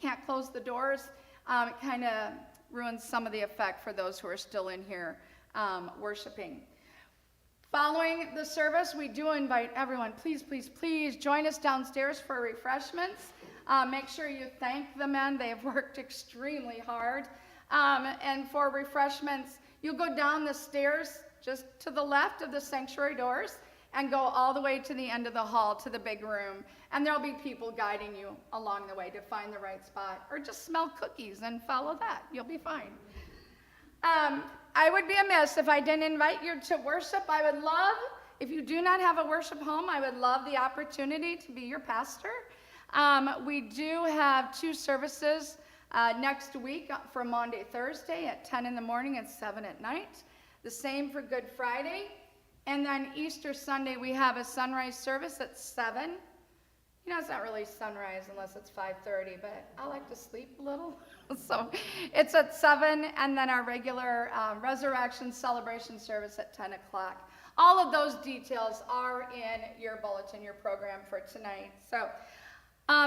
can't close the doors, it kind of ruins some of the effect for those who are still in here worshiping. Following the service, we do invite everyone, please, please, please join us downstairs for refreshments. Make sure you thank the men. They have worked extremely hard. And for refreshments, you go down the stairs just to the left of the sanctuary doors and go all the way to the end of the hall to the big room. And there'll be people guiding you along the way to find the right spot. Or just smell cookies and follow that. You'll be fine. I would be amiss if I didn't invite you to worship. I would love, if you do not have a worship home, I would love the opportunity to be your pastor. We do have 2 services next week for Monday, Thursday at 10 in the morning and 7 at night. The same for Good Friday. And then Easter Sunday, we have a sunrise service at 7. You know, it's not really sunrise unless it's 5:30, but I like to sleep a little. So it's at 7, and then our regular resurrection celebration service at 10 o'clock. All of those details are in your bulletin, your program for tonight. So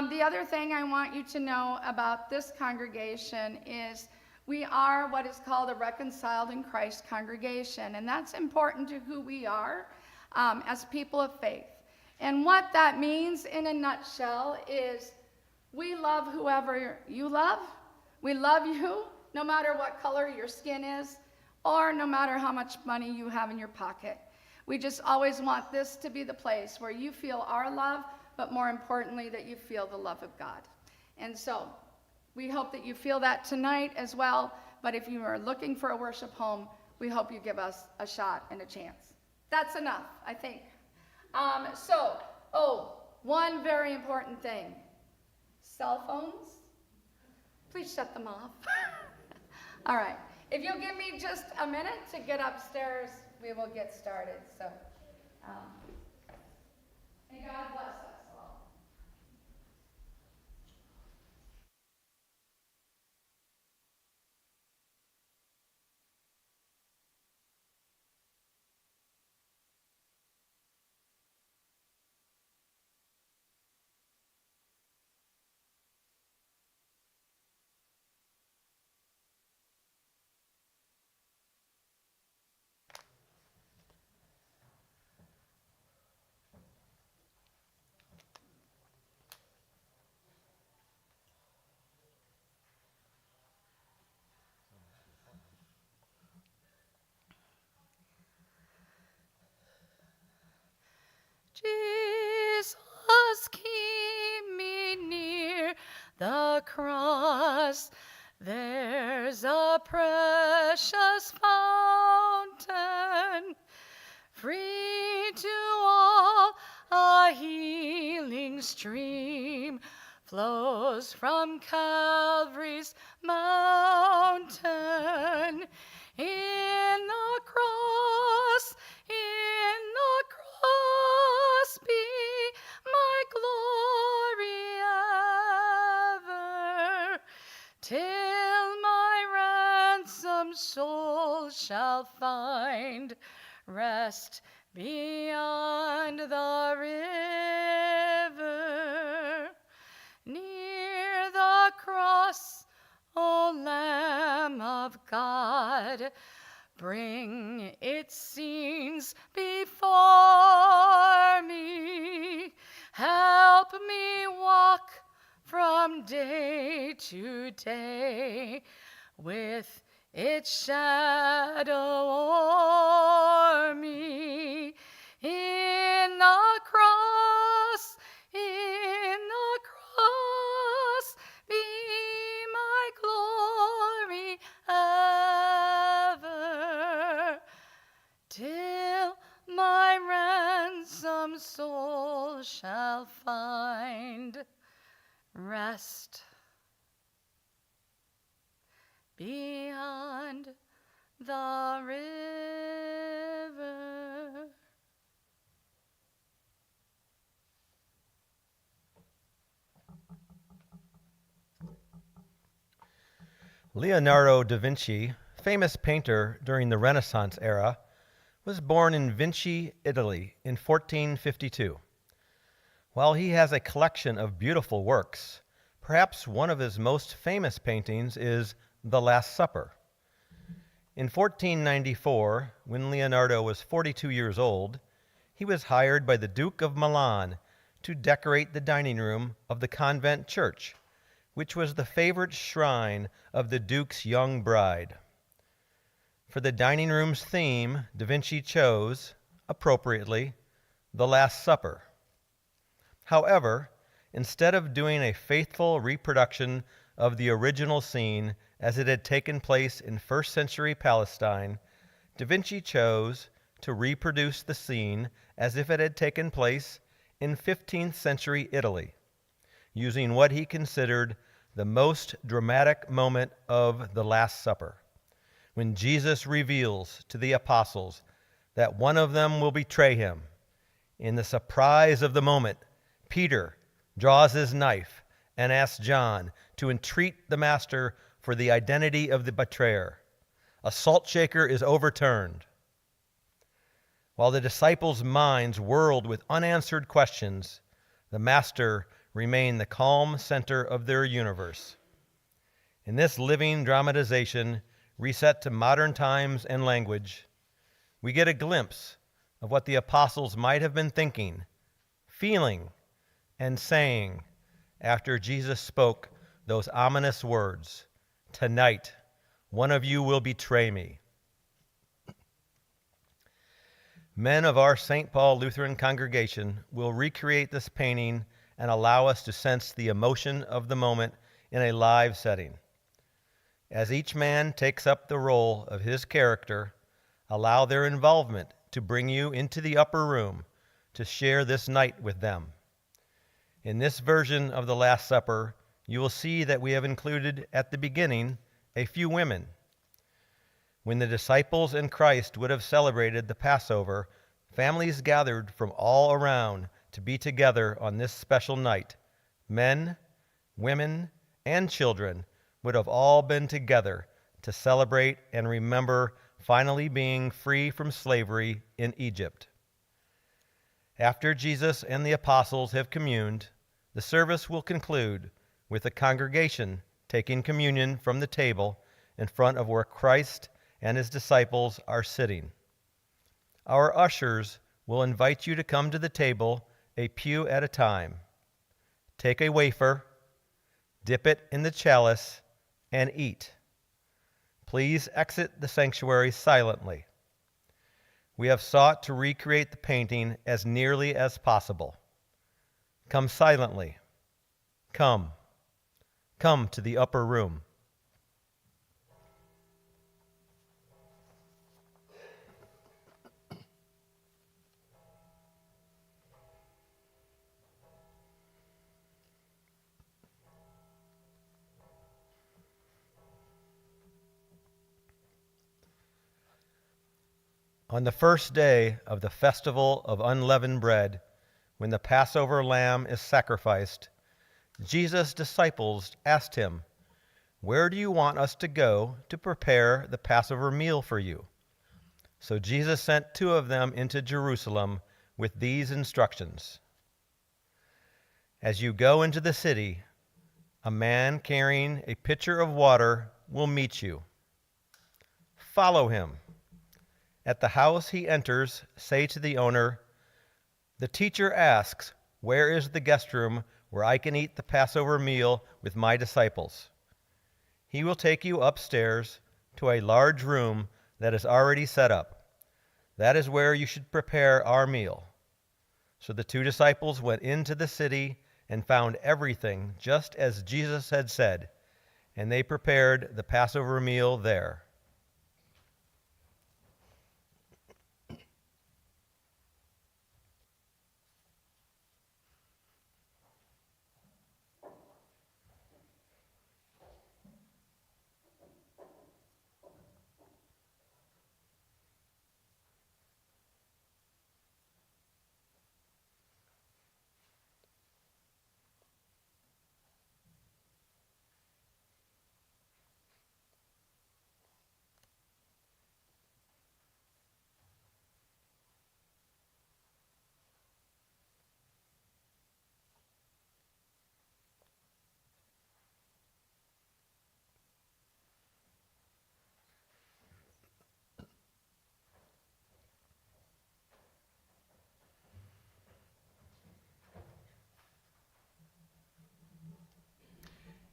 the other thing I want you to know about this congregation is we are what is called a reconciled in Christ congregation, and that's important to who we are as people of faith. And what that means in a nutshell is we love whoever you love. We love you no matter what color your skin is or no matter how much money you have in your pocket. We just always want this to be the place where you feel our love, but more importantly, that you feel the love of God. And so we hope that you feel that tonight as well, but if you are looking for a worship home, we hope you give us a shot and a chance. That's enough, I think. One very important thing. Cell phones, please shut them off. All right, if you'll give me just a minute to get upstairs, we will get started. So, may God bless us all. Jesus, keep me near the cross. There's a precious fountain, free to all, a healing stream flows from Calvary's mountain. In the cross, be my glory ever, till my ransomed soul shall find rest beyond the river. Near the cross, O Lamb of God, bring its scenes before me. Help me walk from day to day with its shadow o'er me. In the cross, be my glory ever, till my ransomed soul shall find rest beyond the river. Leonardo da Vinci, famous painter during the Renaissance era, was born in Vinci, Italy in 1452. While he has a collection of beautiful works, Perhaps one of his most famous paintings is The Last Supper. In 1494, when Leonardo was 42 years old, he was hired by the Duke of Milan to decorate the dining room of the convent church, which was the favorite shrine of the Duke's young bride. For the dining room's theme, Da Vinci chose, appropriately, the Last Supper. However, instead of doing a faithful reproduction of the original scene as it had taken place in first century Palestine, Da Vinci chose to reproduce the scene as if it had taken place in 15th century Italy, using what he considered the most dramatic moment of the Last Supper, when Jesus reveals to the apostles that one of them will betray him. In the surprise of the moment, Peter draws his knife and asks John to entreat the master for the identity of the betrayer. A salt shaker is overturned. While the disciples' minds whirled with unanswered questions, the master remained the calm center of their universe. In this living dramatization, reset to modern times and language, we get a glimpse of what the apostles might have been thinking, feeling, and saying after Jesus spoke those ominous words, "Tonight, one of you will betray me." Men of our St. Paul Lutheran congregation will recreate this painting and allow us to sense the emotion of the moment in a live setting. As each man takes up the role of his character, allow their involvement to bring you into the upper room to share this night with them. In this version of the Last Supper, you will see that we have included at the beginning a few women. When the disciples and Christ would have celebrated the Passover, families gathered from all around to be together on this special night. Men, women, and children would have all been together to celebrate and remember finally being free from slavery in Egypt. After Jesus and the apostles have communed, the service will conclude with the congregation taking communion from the table in front of where Christ and his disciples are sitting. Our ushers will invite you to come to the table a pew at a time. Take a wafer, dip it in the chalice, and eat. Please exit the sanctuary silently. We have sought to recreate the painting as nearly as possible. Come silently. Come. Come to the upper room. On the first day of the festival of unleavened bread, when the Passover lamb is sacrificed, Jesus' disciples asked him, "Where do you want us to go to prepare the Passover meal for you?" So Jesus sent two of them into Jerusalem with these instructions. As you go into the city, a man carrying a pitcher of water will meet you. Follow him. At the house he enters, say to the owner, "The teacher asks, where is the guest room where I can eat the Passover meal with my disciples?" He will take you upstairs to a large room that is already set up. That is where you should prepare our meal. So the two disciples went into the city and found everything just as Jesus had said, and they prepared the Passover meal there.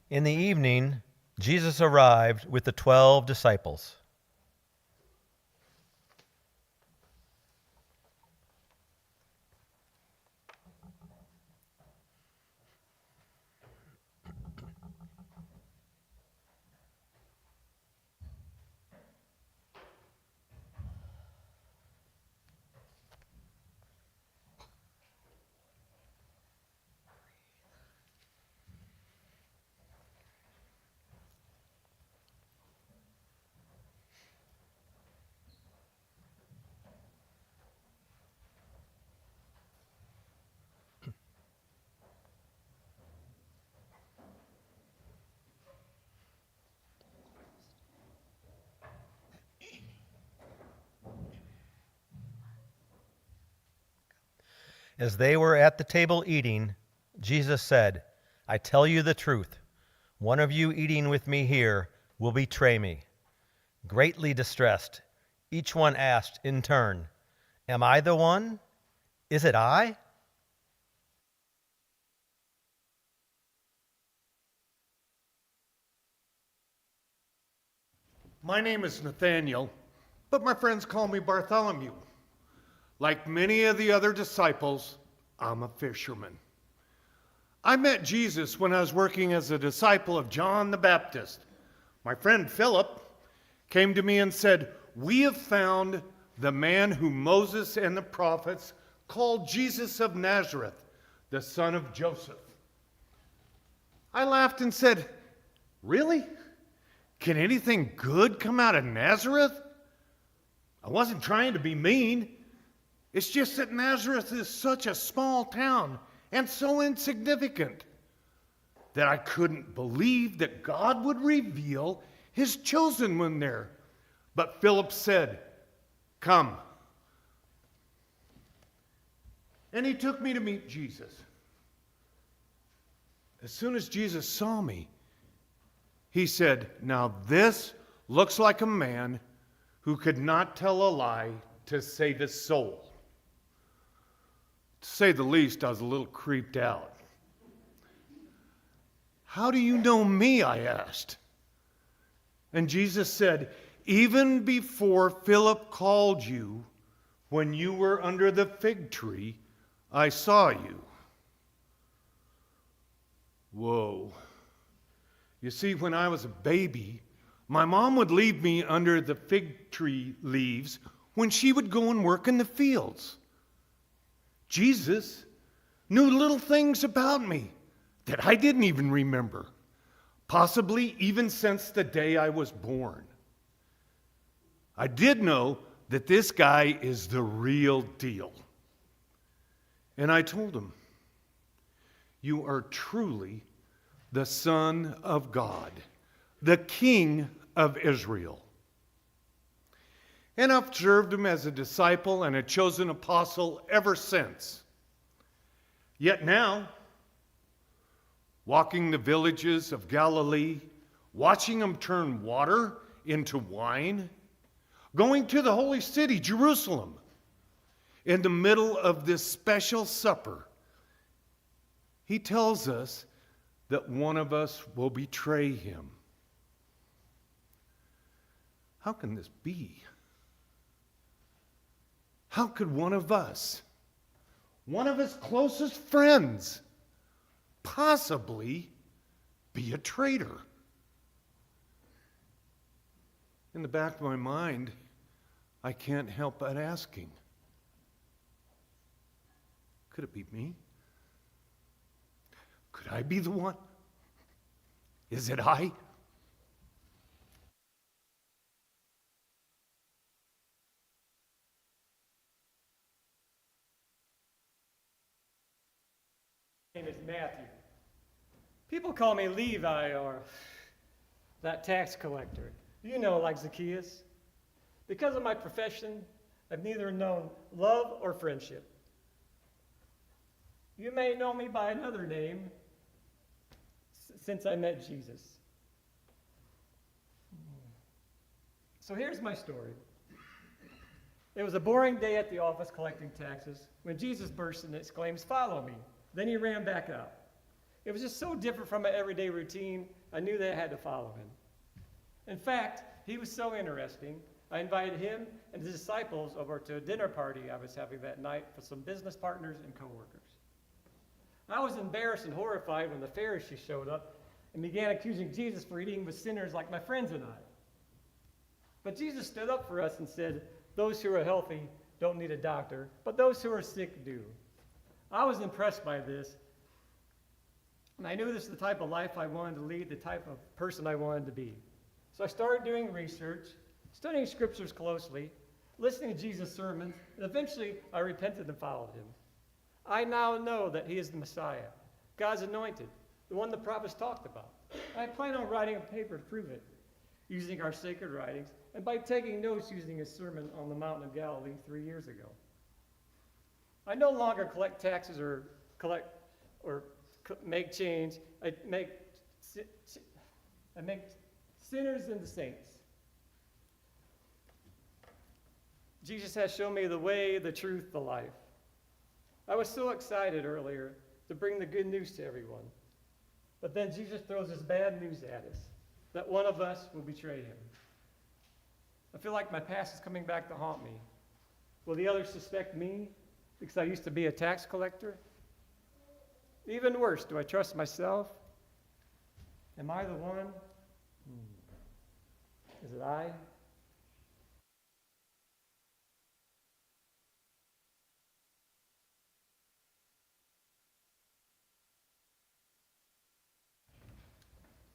In the evening, Jesus arrived with the 12 disciples. As they were at the table eating, Jesus said, "I tell you the truth. One of you eating with me here will betray me." Greatly distressed, each one asked in turn, "Am I the one? Is it I?" My name is Nathaniel, but my friends call me Bartholomew. Like many of the other disciples, I'm a fisherman. I met Jesus when I was working as a disciple of John the Baptist. My friend Philip came to me and said, "We have found the man whom Moses and the prophets called Jesus of Nazareth, the son of Joseph." I laughed and said, "Really? Can anything good come out of Nazareth?" I wasn't trying to be mean. It's just that Nazareth is such a small town and so insignificant that I couldn't believe that God would reveal his chosen one there. But Philip said, "Come." And he took me to meet Jesus. As soon as Jesus saw me, he said, "Now this looks like a man who could not tell a lie to save his soul." To say the least, I was a little creeped out. "How do you know me?" I asked. And Jesus said, "Even before Philip called you, when you were under the fig tree, I saw you." Whoa. You see, when I was a baby, my mom would leave me under the fig tree leaves when she would go and work in the fields. Jesus knew little things about me that I didn't even remember, possibly even since the day I was born. I did know that this guy is the real deal. And I told him, "You are truly the Son of God, the King of Israel." And I've served him as a disciple and a chosen apostle ever since. Yet now, walking the villages of Galilee, watching them turn water into wine, going to the holy city, Jerusalem, in the middle of this special supper, he tells us that one of us will betray him. How can this be? How could one of us, one of his closest friends, possibly be a traitor? In the back of my mind, I can't help but asking, could it be me? Could I be the one? Is it I? My name is Matthew. People call me Levi or that tax collector. You know, like Zacchaeus. Because of my profession, I've neither known love or friendship. You may know me by another name since I met Jesus. So here's my story. It was a boring day at the office collecting taxes when Jesus burst and exclaims, "Follow me." Then he ran back out. It was just so different from my everyday routine, I knew that I had to follow him. In fact, he was so interesting, I invited him and his disciples over to a dinner party I was having that night for some business partners and coworkers. I was embarrassed and horrified when the Pharisees showed up and began accusing Jesus for eating with sinners like my friends and I. But Jesus stood up for us and said, "Those who are healthy don't need a doctor, but those who are sick do." I was impressed by this, and I knew this is the type of life I wanted to lead, the type of person I wanted to be. So I started doing research, studying scriptures closely, listening to Jesus' sermons, and eventually I repented and followed him. I now know that he is the Messiah, God's anointed, the one the prophets talked about. I plan on writing a paper to prove it, using our sacred writings, and by taking notes using his sermon on the Mountain of Galilee 3 years ago. I no longer collect taxes or make change. I make sinners into saints. Jesus has shown me the way, the truth, the life. I was so excited earlier to bring the good news to everyone. But then Jesus throws this bad news at us, that one of us will betray him. I feel like my past is coming back to haunt me. Will the others suspect me because I used to be a tax collector? Even worse, do I trust myself? Am I the one? Is it I?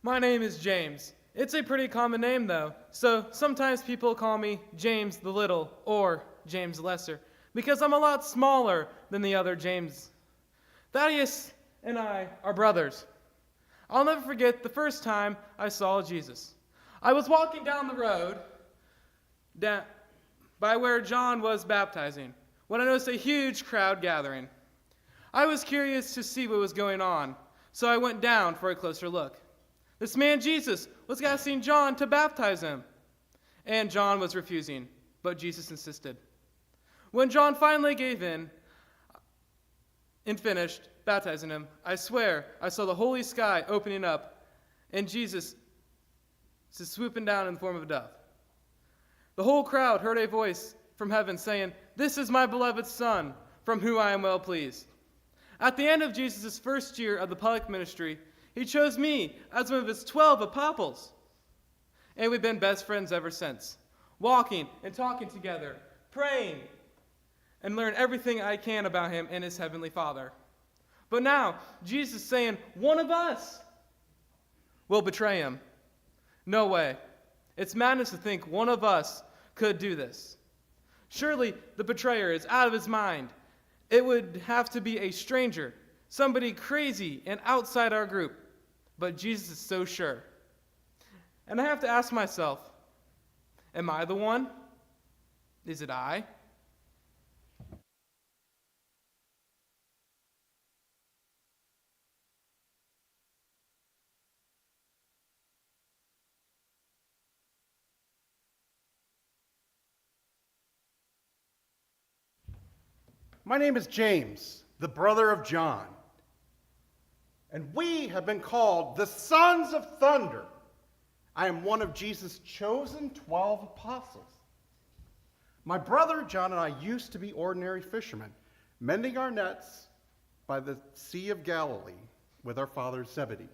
My name is James. It's a pretty common name, though, so sometimes people call me James the Little or James Lesser because I'm a lot smaller than the other James. Thaddeus and I are brothers. I'll never forget the first time I saw Jesus. I was walking down the road by where John was baptizing when I noticed a huge crowd gathering. I was curious to see what was going on, so I went down for a closer look. This man Jesus was asking John to baptize him, and John was refusing, but Jesus insisted. When John finally gave in and finished baptizing him, I swear I saw the holy sky opening up and Jesus swooping down in the form of a dove. The whole crowd heard a voice from heaven saying, "This is my beloved Son, from whom I am well pleased." At the end of Jesus' first year of the public ministry, he chose me as one of his 12 apostles. And we've been best friends ever since, walking and talking together, praying, and learn everything I can about him and his heavenly Father. But now, Jesus is saying, one of us will betray him. No way. It's madness to think one of us could do this. Surely the betrayer is out of his mind. It would have to be a stranger, somebody crazy and outside our group. But Jesus is so sure. And I have to ask myself, am I the one? Is it I? My name is James, the brother of John. And we have been called the sons of thunder. I am one of Jesus' chosen 12 apostles. My brother John and I used to be ordinary fishermen, mending our nets by the Sea of Galilee with our father Zebedee,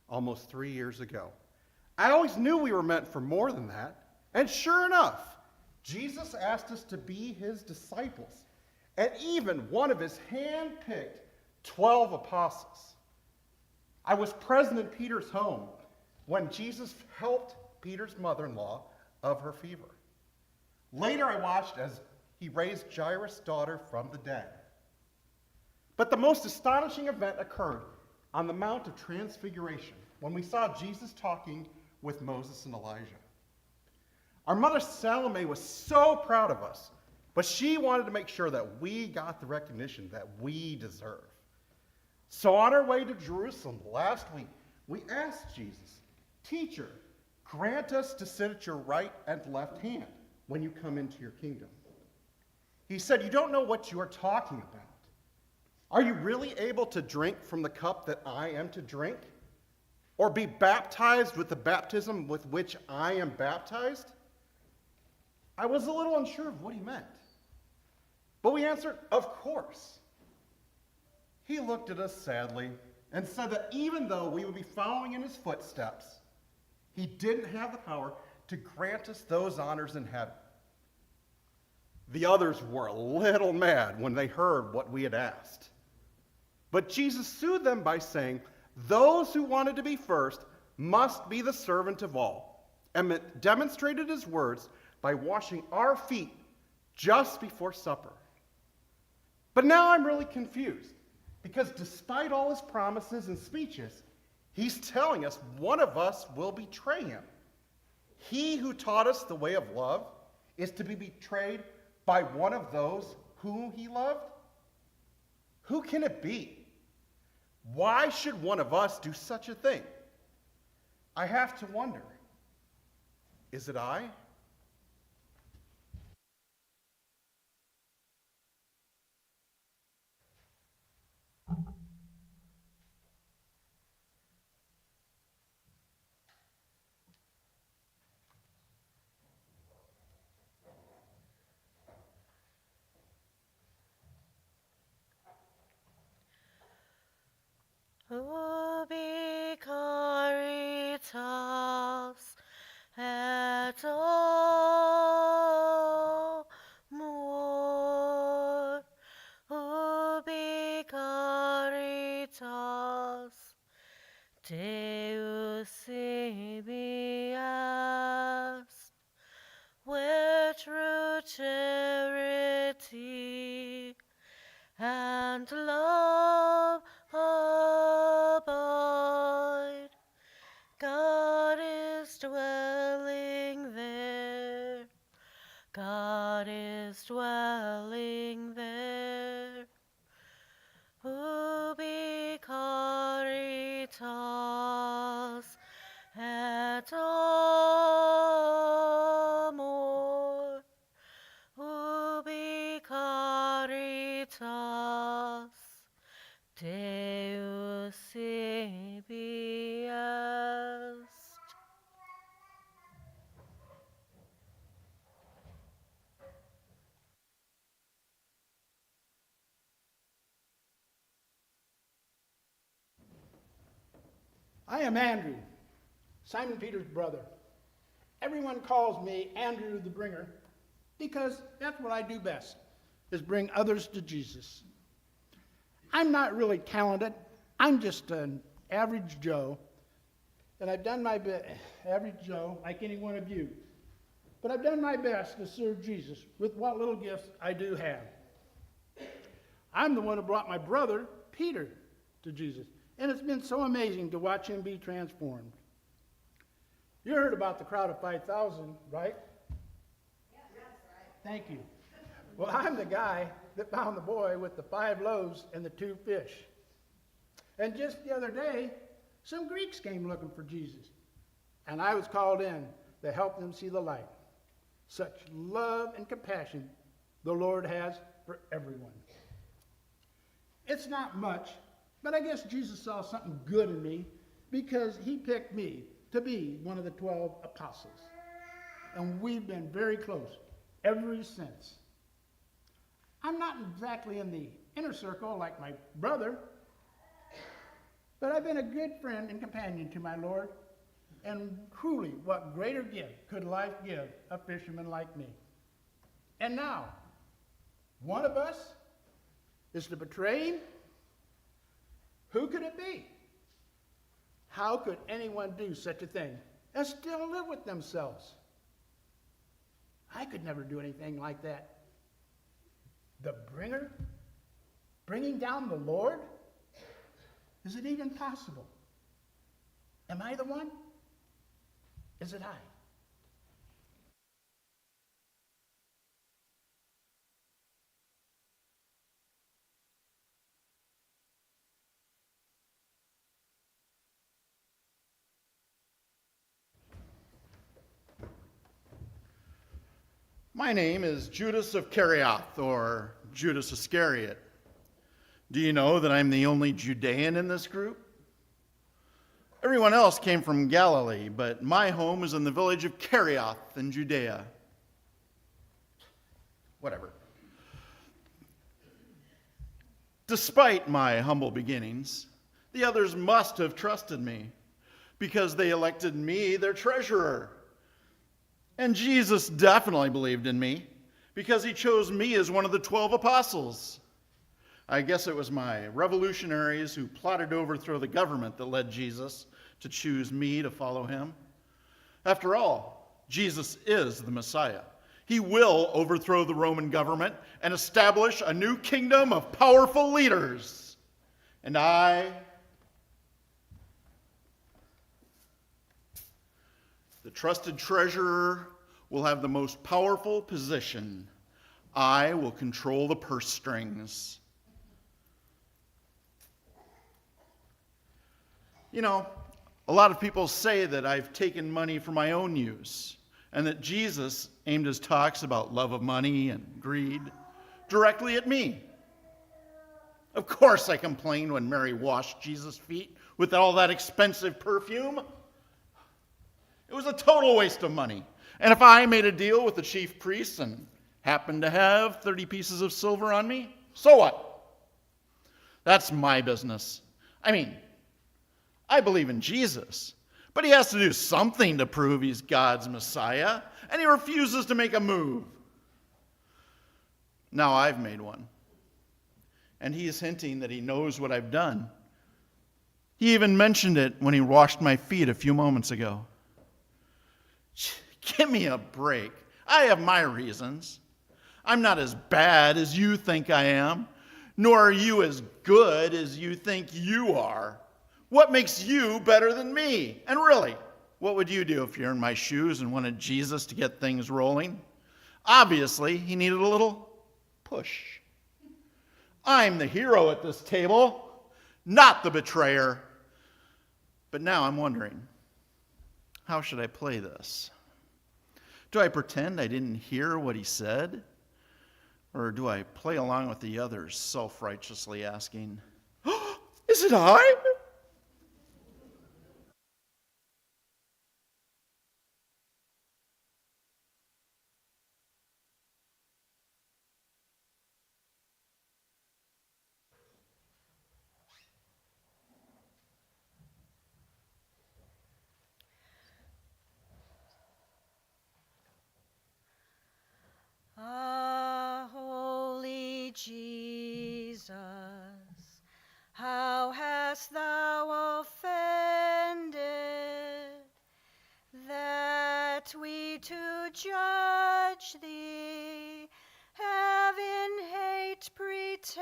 almost 3 years ago. I always knew we were meant for more than that. And sure enough, Jesus asked us to be his disciples, and even one of his hand-picked 12 apostles. I was present in Peter's home when Jesus helped Peter's mother-in-law of her fever. Later, I watched as he raised Jairus' daughter from the dead. But the most astonishing event occurred on the Mount of Transfiguration when we saw Jesus talking with Moses and Elijah. Our mother Salome was so proud of us, but she wanted to make sure that we got the recognition that we deserve. So on our way to Jerusalem last week, we asked Jesus, "Teacher, grant us to sit at your right and left hand when you come into your kingdom." He said, "You don't know what you are talking about." Are you really able to drink from the cup that I am to drink? Or be baptized with the baptism with which I am baptized? I was a little unsure of what he meant. But we answered, of course. He looked at us sadly and said that even though we would be following in his footsteps, he didn't have the power to grant us those honors in heaven. The others were a little mad when they heard what we had asked. But Jesus soothed them by saying, those who wanted to be first must be the servant of all, and demonstrated his words by washing our feet just before supper. But now I'm really confused, because despite all his promises and speeches, he's telling us one of us will betray him. He who taught us the way of love is to be betrayed by one of those whom he loved? Who can it be? Why should one of us do such a thing? I have to wonder, is it I? Ubi caritas et amor, ubi caritas Deus ibi est, where true charity and love abide. God is dwelling there. God is dwelling there. Ubi caritas et amor. Ubi caritas Deus ibi est. I am Andrew, Simon Peter's brother. Everyone calls me Andrew the Bringer because that's what I do best, is bring others to Jesus. I'm not really talented. I'm just an average Joe, and I've done my best, average Joe, like any one of you. But I've done my best to serve Jesus with what little gifts I do have. I'm the one who brought my brother, Peter, to Jesus. And it's been so amazing to watch him be transformed. You heard about the crowd of 5,000, right? Yes, right. Thank you. Well, I'm the guy that found the boy with the 5 loaves and the 2 fish. And just the other day, some Greeks came looking for Jesus. And I was called in to help them see the light. Such love and compassion the Lord has for everyone. It's not much, but I guess Jesus saw something good in me because he picked me to be one of the 12 apostles. And we've been very close ever since. I'm not exactly in the inner circle like my brother, but I've been a good friend and companion to my Lord. And truly, what greater gift could life give a fisherman like me? And now, one of us is to betray him? Who could it be? How could anyone do such a thing and still live with themselves? I could never do anything like that. The bringer? Bringing down the Lord? Is it even possible? Am I the one? Is it I? My name is Judas of Kerioth, or Judas Iscariot. Do you know that I'm the only Judean in this group? Everyone else came from Galilee, but my home is in the village of Kerioth in Judea. Whatever. Despite my humble beginnings, the others must have trusted me because they elected me their treasurer. And Jesus definitely believed in me because he chose me as one of the 12 apostles. I guess it was my revolutionaries who plotted to overthrow the government that led Jesus to choose me to follow him. After all, Jesus is the Messiah. He will overthrow the Roman government and establish a new kingdom of powerful leaders. And I, the trusted treasurer, will have the most powerful position. I will control the purse strings. You know, a lot of people say that I've taken money for my own use, and that Jesus aimed his talks about love of money and greed directly at me. Of course I complained when Mary washed Jesus' feet with all that expensive perfume. It was a total waste of money. And if I made a deal with the chief priests and happened to have 30 pieces of silver on me, so what? That's my business. I mean, I believe in Jesus, but he has to do something to prove he's God's Messiah, and he refuses to make a move. Now I've made one, and he is hinting that he knows what I've done. He even mentioned it when he washed my feet a few moments ago. Give me a break. I have my reasons. I'm not as bad as you think I am, nor are you as good as you think you are. What makes you better than me? And really, what would you do if you're in my shoes and wanted Jesus to get things rolling? Obviously, he needed a little push. I'm the hero at this table, not the betrayer. But now I'm wondering, how should I play this? Do I pretend I didn't hear what he said? Or do I play along with the others, self-righteously asking, oh, is it I? Ah, holy Jesus, how hast thou offended that we to judge thee have in hate pretended,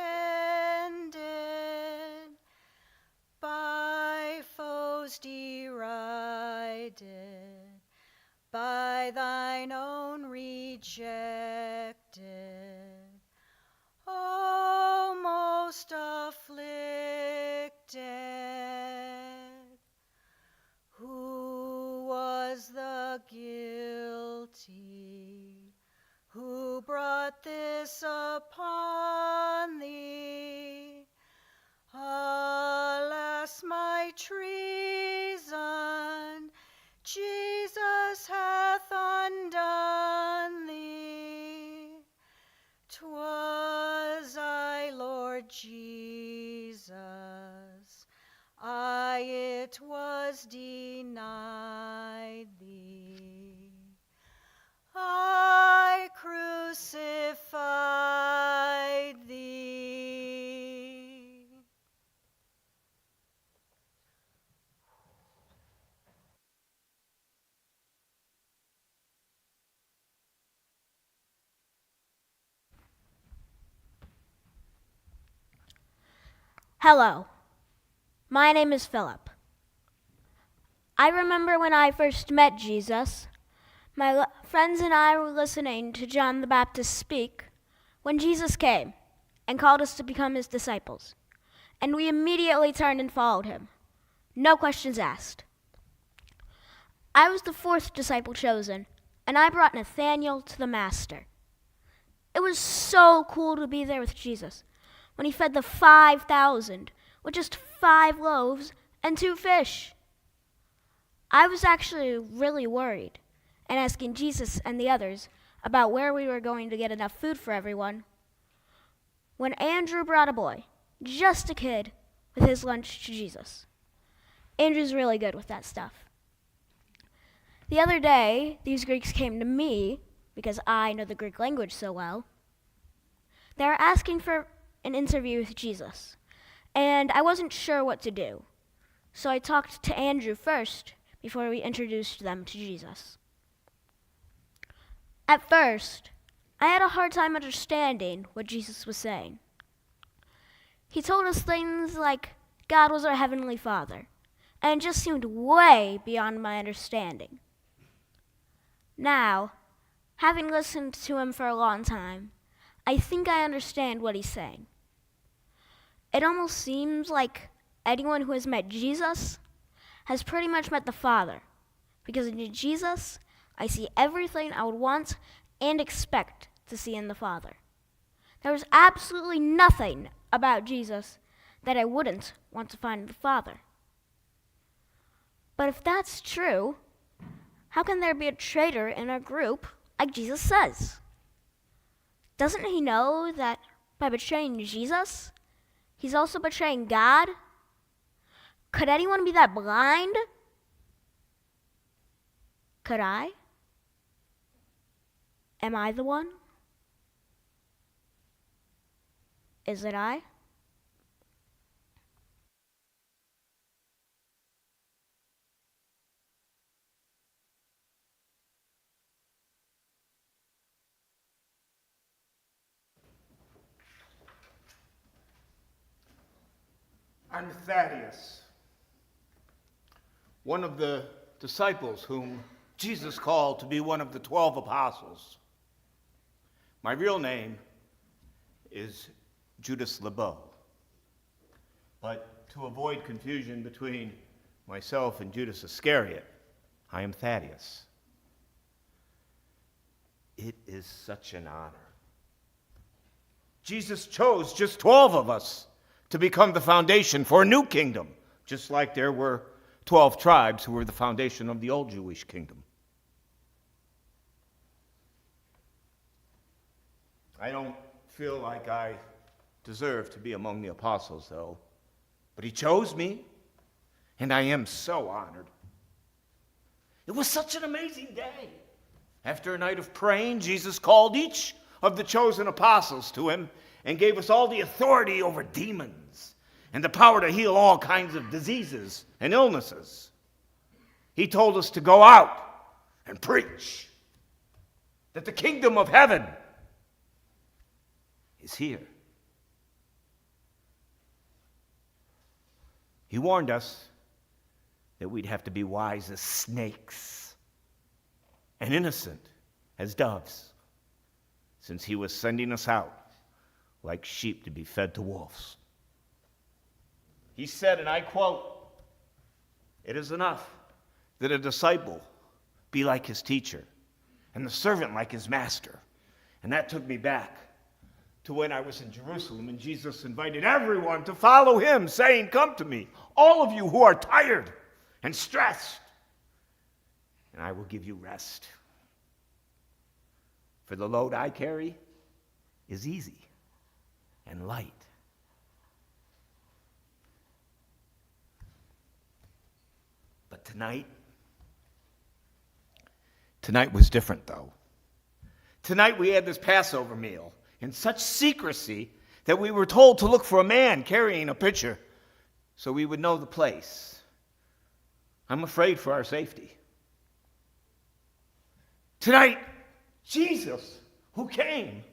by foes derided, by thine own rejected, O most afflicted, who was the guilty, who brought this upon thee? Alas, my treason, Jesus hath undone thee. 'Twas I, Lord Jesus, it was denied thee. I crucified thee. Hello, my name is Philip. I remember when I first met Jesus, my friends and I were listening to John the Baptist speak when Jesus came and called us to become his disciples. And we immediately turned and followed him. No questions asked. I was the fourth disciple chosen, and I brought Nathanael to the Master. It was so cool to be there with Jesus, when he fed the 5,000 with just 5 loaves and 2 fish. I was actually really worried and asking Jesus and the others about where we were going to get enough food for everyone, when Andrew brought a boy, just a kid, with his lunch to Jesus. Andrew's really good with that stuff. The other day, these Greeks came to me, because I know the Greek language so well. They were asking for an interview with Jesus, and I wasn't sure what to do. So I talked to Andrew first before we introduced them to Jesus. At first, I had a hard time understanding what Jesus was saying. He told us things like God was our Heavenly Father, and it just seemed way beyond my understanding. Now, having listened to him for a long time, I think I understand what he's saying. It almost seems like anyone who has met Jesus has pretty much met the Father, because in Jesus, I see everything I would want and expect to see in the Father. There was absolutely nothing about Jesus that I wouldn't want to find in the Father. But if that's true, how can there be a traitor in our group like Jesus says? Doesn't he know that by betraying Jesus, he's also betraying God? Could anyone be that blind? Could I? Am I the one? Is it I? I'm Thaddeus, one of the disciples whom Jesus called to be one of the 12 apostles. My real name is Judas LeBeau, but to avoid confusion between myself and Judas Iscariot, I am Thaddeus. It is such an honor. Jesus chose just 12 of us to become the foundation for a new kingdom, just like there were 12 tribes who were the foundation of the old Jewish kingdom. I don't feel like I deserve to be among the apostles, though, but he chose me, and I am so honored. It was such an amazing day. After a night of praying, Jesus called each of the chosen apostles to him and gave us all the authority over demons and the power to heal all kinds of diseases and illnesses. He told us to go out and preach that the kingdom of heaven is here. He warned us that we'd have to be wise as snakes and innocent as doves, since he was sending us out like sheep to be fed to wolves. He said, and I quote, "It is enough that a disciple be like his teacher and the servant like his master." And that took me back to when I was in Jerusalem and Jesus invited everyone to follow him, saying, "Come to me, all of you who are tired and stressed, and I will give you rest. For the load I carry is easy and light." But tonight was different, though. Tonight we had this Passover meal in such secrecy that we were told to look for a man carrying a pitcher so we would know the place. I'm afraid for our safety. Tonight, Jesus, who came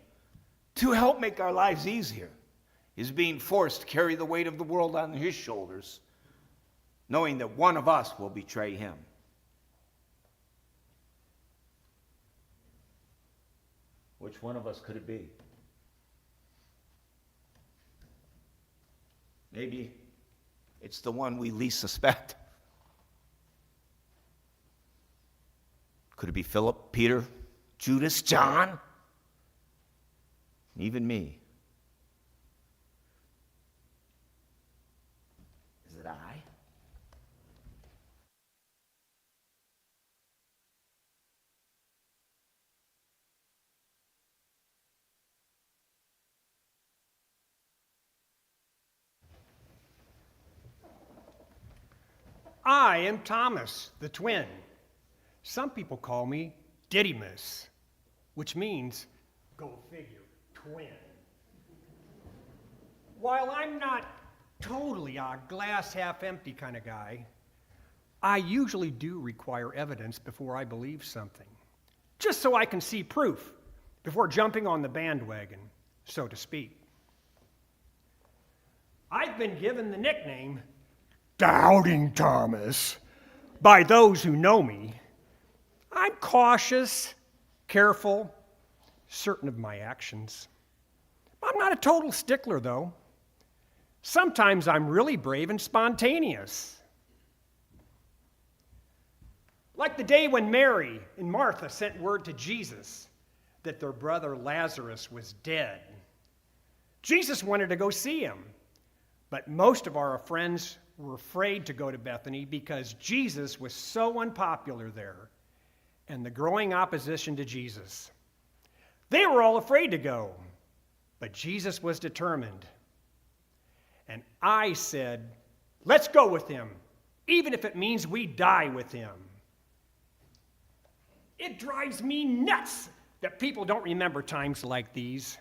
to help make our lives easier, is being forced to carry the weight of the world on his shoulders, knowing that one of us will betray him. Which one of us could it be? Maybe it's the one we least suspect. Could it be Philip, Peter, Judas, John? Even me. I am Thomas, the twin. Some people call me Didymus, which means, go figure, twin. While I'm not totally a glass half empty kind of guy, I usually do require evidence before I believe something, just so I can see proof before jumping on the bandwagon, so to speak. I've been given the nickname Doubting Thomas by those who know me. I'm cautious, careful, certain of my actions. I'm not a total stickler, though. Sometimes I'm really brave and spontaneous. Like the day when Mary and Martha sent word to Jesus that their brother Lazarus was dead. Jesus wanted to go see him, but most of our friends were afraid to go to Bethany because Jesus was so unpopular there and the growing opposition to Jesus. They were all afraid to go, but Jesus was determined. And I said, let's go with him, even if it means we die with him. It drives me nuts that people don't remember times like these.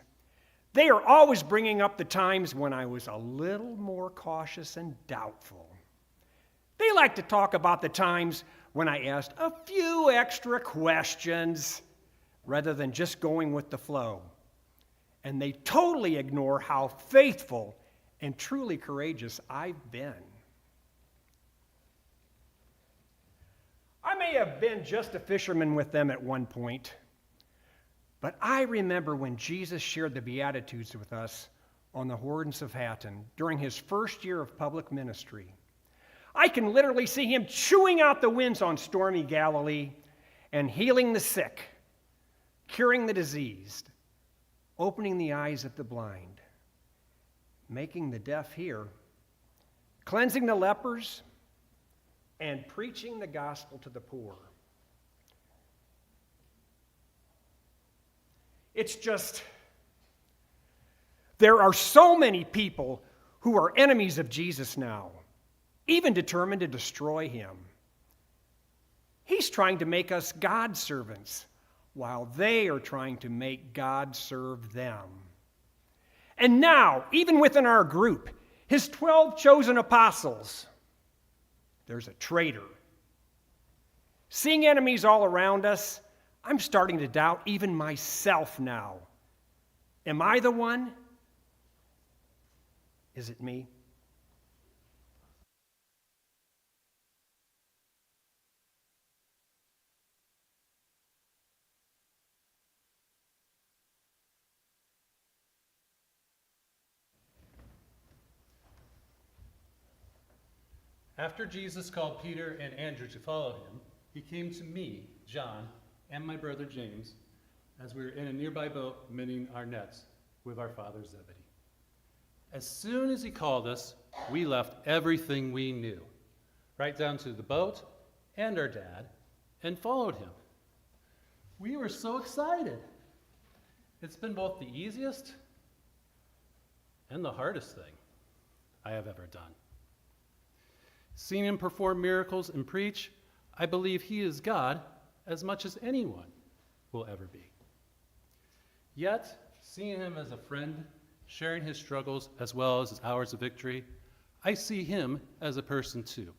They are always bringing up the times when I was a little more cautious and doubtful. They like to talk about the times when I asked a few extra questions rather than just going with the flow. And they totally ignore how faithful and truly courageous I've been. I may have been just a fisherman with them at one point, but I remember when Jesus shared the Beatitudes with us on the Horns of Hatton during his first year of public ministry. I can literally see him chewing out the winds on stormy Galilee and healing the sick, curing the diseased, opening the eyes of the blind, making the deaf hear, cleansing the lepers, and preaching the gospel to the poor. It's just, there are so many people who are enemies of Jesus now, even determined to destroy him. He's trying to make us God's servants, while they are trying to make God serve them. And now, even within our group, his 12 chosen apostles, there's a traitor. Seeing enemies all around us, I'm starting to doubt even myself now. Am I the one? Is it me? After Jesus called Peter and Andrew to follow him, he came to me, John, and my brother James, as we were in a nearby boat mending our nets with our father Zebedee. As soon as he called us, we left everything we knew, right down to the boat and our dad, and followed him. We were so excited. It's been both the easiest and the hardest thing I have ever done. Seeing him perform miracles and preach, I believe he is God as much as anyone will ever be. Yet, seeing him as a friend, sharing his struggles as well as his hours of victory, I see him as a person too.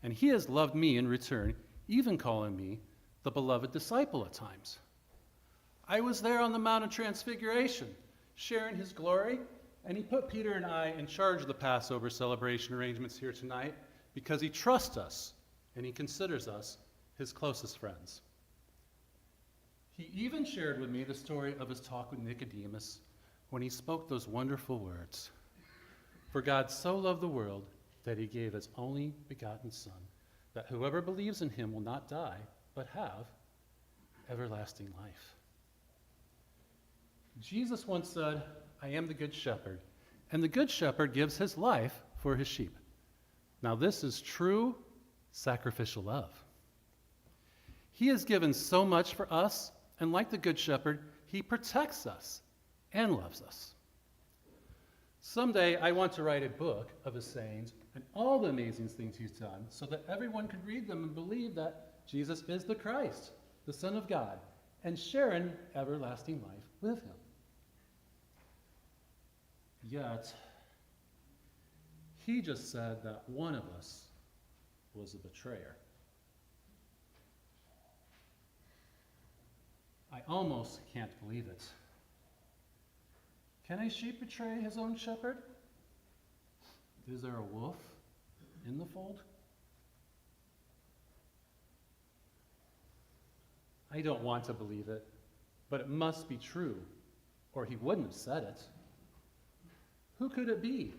And he has loved me in return, even calling me the beloved disciple at times. I was there on the Mount of Transfiguration, sharing his glory, and he put Peter and I in charge of the Passover celebration arrangements here tonight because he trusts us and he considers us his closest friends. He even shared with me the story of his talk with Nicodemus when he spoke those wonderful words. For God so loved the world that he gave his only begotten Son, that whoever believes in him will not die, but have everlasting life. Jesus once said, I am the good shepherd, and the good shepherd gives his life for his sheep. Now this is true sacrificial love. He has given so much for us, and like the good shepherd, he protects us and loves us. Someday I want to write a book of his sayings and all the amazing things he's done so that everyone could read them and believe that Jesus is the Christ, the Son of God, and share in everlasting life with him. Yet, he just said that one of us was a betrayer. I almost can't believe it. Can a sheep betray his own shepherd? Is there a wolf in the fold? I don't want to believe it, but it must be true, or he wouldn't have said it. Who could it be?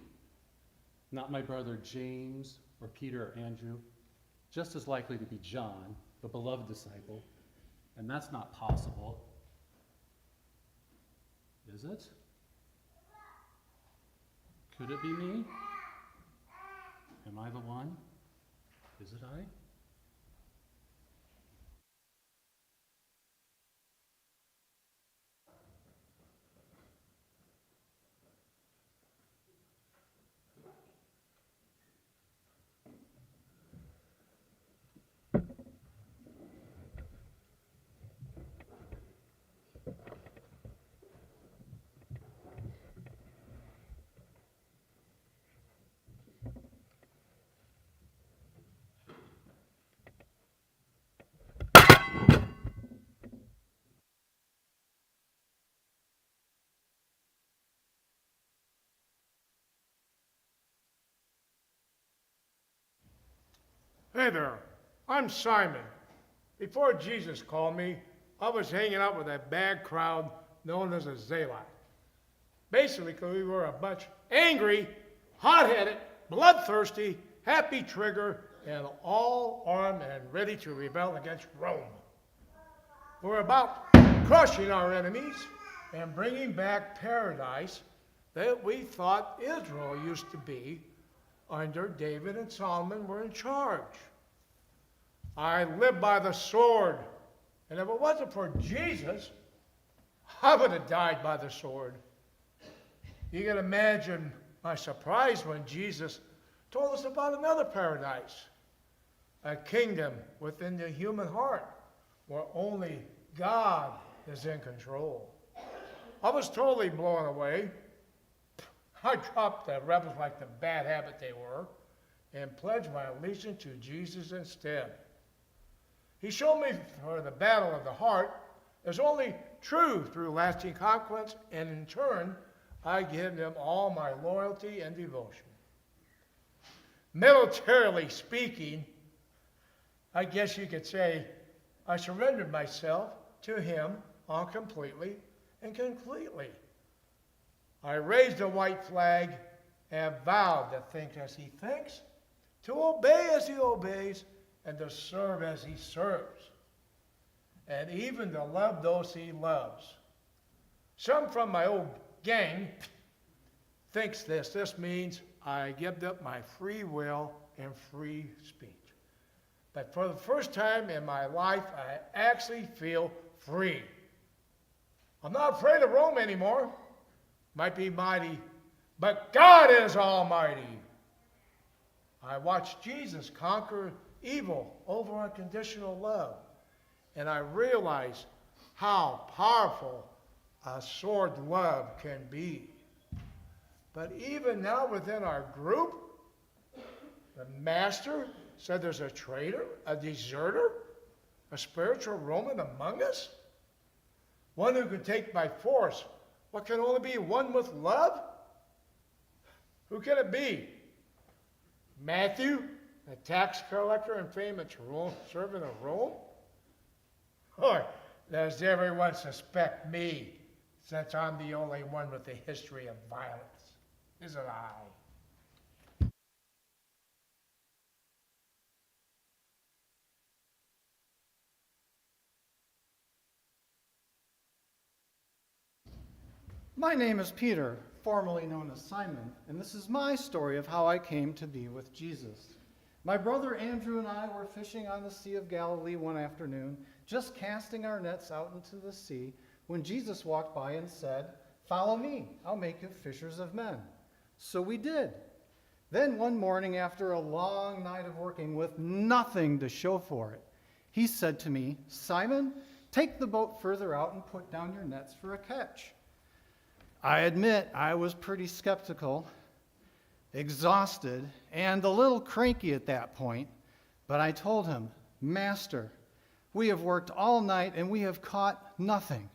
Not my brother James or Peter or Andrew, just as likely to be John, the beloved disciple, and that's not possible. Is it? Could it be me? Am I the one? Is it I? Hey there, I'm Simon. Before Jesus called me, I was hanging out with that bad crowd known as a zealot. Basically, we were a bunch angry, hot-headed, bloodthirsty, happy trigger, and all armed and ready to rebel against Rome. We're about crushing our enemies and bringing back paradise that we thought Israel used to be under David and Solomon were in charge. I live by the sword, and if it wasn't for Jesus, I would have died by the sword. You can imagine my surprise when Jesus told us about another paradise, a kingdom within the human heart where only God is in control. I was totally blown away. I dropped the rebels like the bad habit they were and pledged my allegiance to Jesus instead. He showed me for the battle of the heart is only true through lasting conquest, and in turn, I give him all my loyalty and devotion. Militarily speaking, I guess you could say I surrendered myself to him completely and completely. I raised a white flag and vowed to think as he thinks, to obey as he obeys, and to serve as he serves, and even to love those he loves. Some from my old gang thinks this means I give up my free will and free speech. But for the first time in my life, I actually feel free. I'm not afraid of Rome anymore. Might be mighty, but God is almighty. I watched Jesus conquer evil over unconditional love, and I realized how powerful a sword love can be. But even now within our group, the master said there's a traitor, a deserter, a spiritual Roman among us, one who could take by force what can only be won with love? Who can it be? Matthew, the tax collector and famous servant of Rome? Or does everyone suspect me, since I'm the only one with a history of violence? Is it I? My name is Peter, formerly known as Simon, and this is my story of how I came to be with Jesus. My brother Andrew and I were fishing on the Sea of Galilee one afternoon, just casting our nets out into the sea, when Jesus walked by and said, "Follow me, I'll make you fishers of men." So we did. Then one morning, after a long night of working with nothing to show for it, he said to me, "Simon, take the boat further out and put down your nets for a catch." I admit I was pretty skeptical, exhausted, and a little cranky at that point, but I told him, "Master, we have worked all night and we have caught nothing.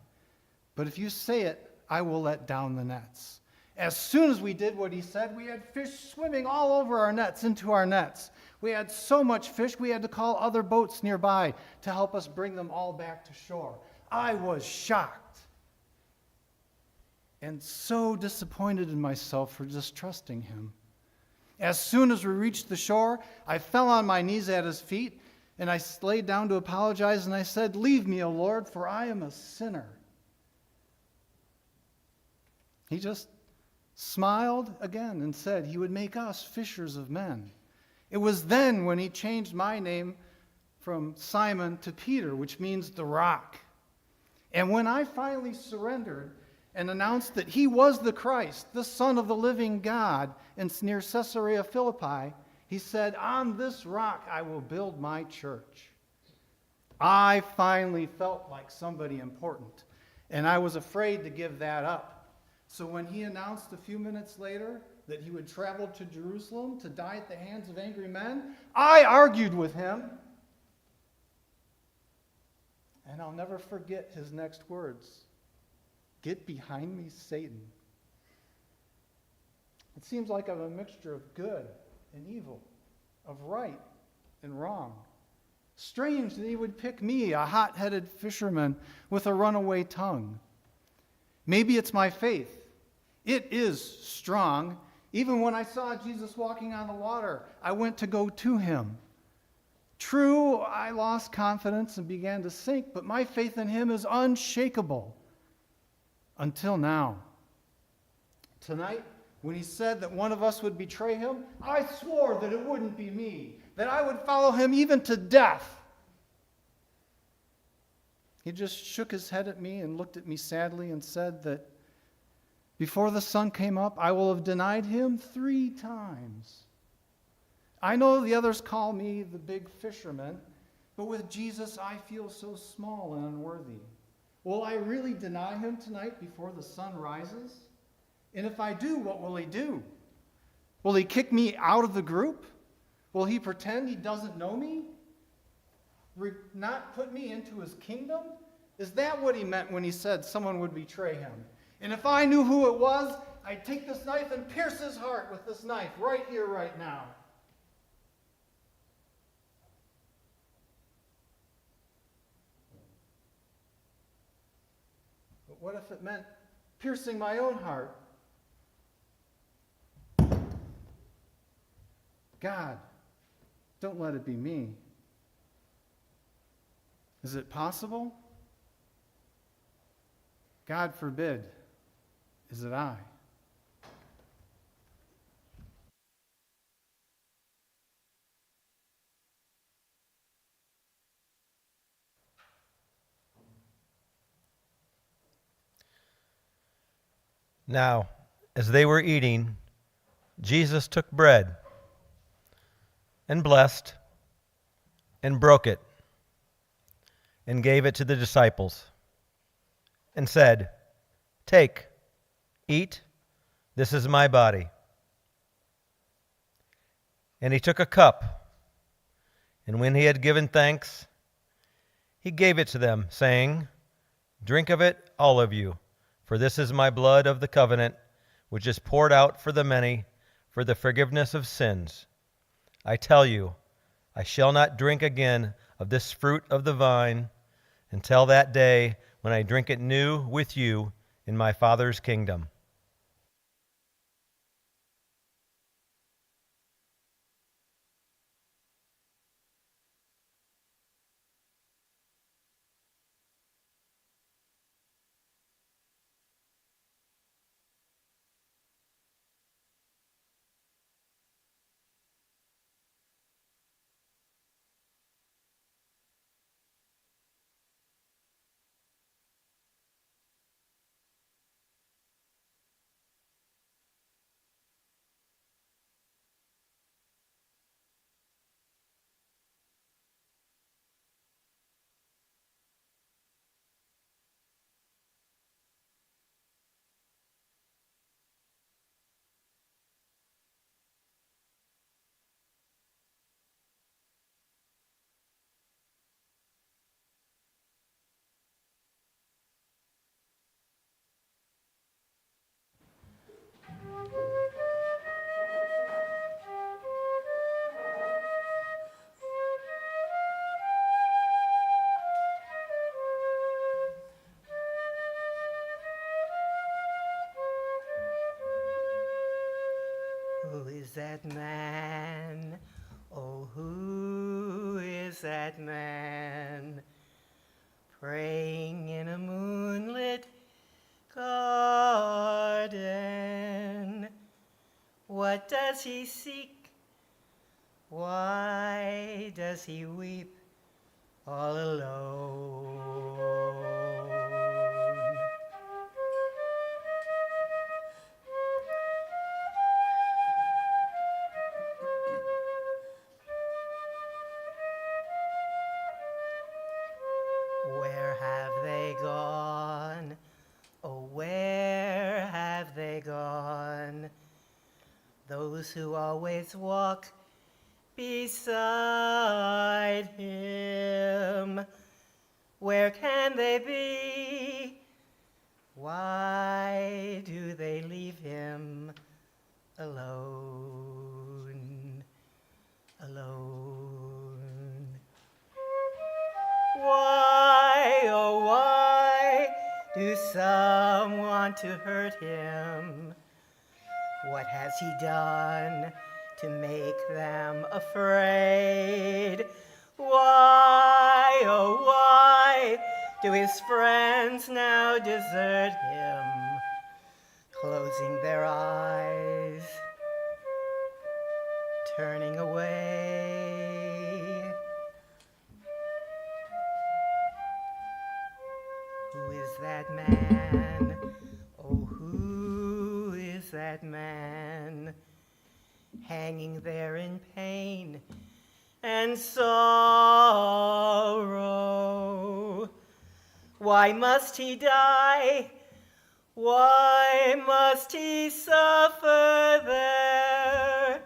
But if you say it, I will let down the nets." As soon as we did what he said, we had fish swimming all over our nets, into our nets. We had so much fish, we had to call other boats nearby to help us bring them all back to shore. I was shocked and so disappointed in myself for distrusting him. As soon as we reached the shore, I fell on my knees at his feet, and I laid down to apologize, and I said, "Leave me, O Lord, for I am a sinner." He just smiled again and said he would make us fishers of men. It was then when he changed my name from Simon to Peter, which means the rock. And when I finally surrendered and announced that he was the Christ, the Son of the living God, near Caesarea Philippi, he said, "On this rock I will build my church." I finally felt like somebody important, and I was afraid to give that up. So when he announced a few minutes later that he would travel to Jerusalem to die at the hands of angry men, I argued with him. And I'll never forget his next words. "Get behind me, Satan." It seems like I'm a mixture of good and evil, of right and wrong. Strange that he would pick me, a hot-headed fisherman with a runaway tongue. Maybe it's my faith. It is strong. Even when I saw Jesus walking on the water, I went to go to him. True, I lost confidence and began to sink, but my faith in him is unshakable. Until now. Tonight, when he said that one of us would betray him, I swore that it wouldn't be me, that I would follow him even to death. He just shook his head at me and looked at me sadly and said that before the sun came up, I will have denied him 3 times. I know the others call me the big fisherman, but with Jesus I feel so small and unworthy. Will I really deny him tonight before the sun rises? And if I do, what will he do? Will he kick me out of the group? Will he pretend he doesn't know me? Not put me into his kingdom? Is that what he meant when he said someone would betray him? And if I knew who it was, I'd take this knife and pierce his heart with this knife right here, right now. But what if it meant piercing my own heart? God, don't let it be me. Is it possible? God forbid. Is it I? Now, as they were eating, Jesus took bread and blessed and broke it and gave it to the disciples and said, "Take, eat, this is my body." And he took a cup, and when he had given thanks, he gave it to them, saying, "Drink of it, all of you, for this is my blood of the covenant, which is poured out for the many for the forgiveness of sins. I tell you, I shall not drink again of this fruit of the vine until that day when I drink it new with you in my Father's kingdom." Who is that man? Oh, who is that man? Praying in a moonlit garden. What does he seek? Why does he weep all alone? Where have they gone? Oh, where have they gone? Those who always walk beside him. Where can they be? Why do they leave him alone? Alone. Why, oh why do some want to hurt him? What has he done to make them afraid? Why, oh why do his friends now desert him, closing their eyes, turning away? Who is that man? Oh, who is that man? Hanging there in pain and sorrow. Why must he die? Why must he suffer there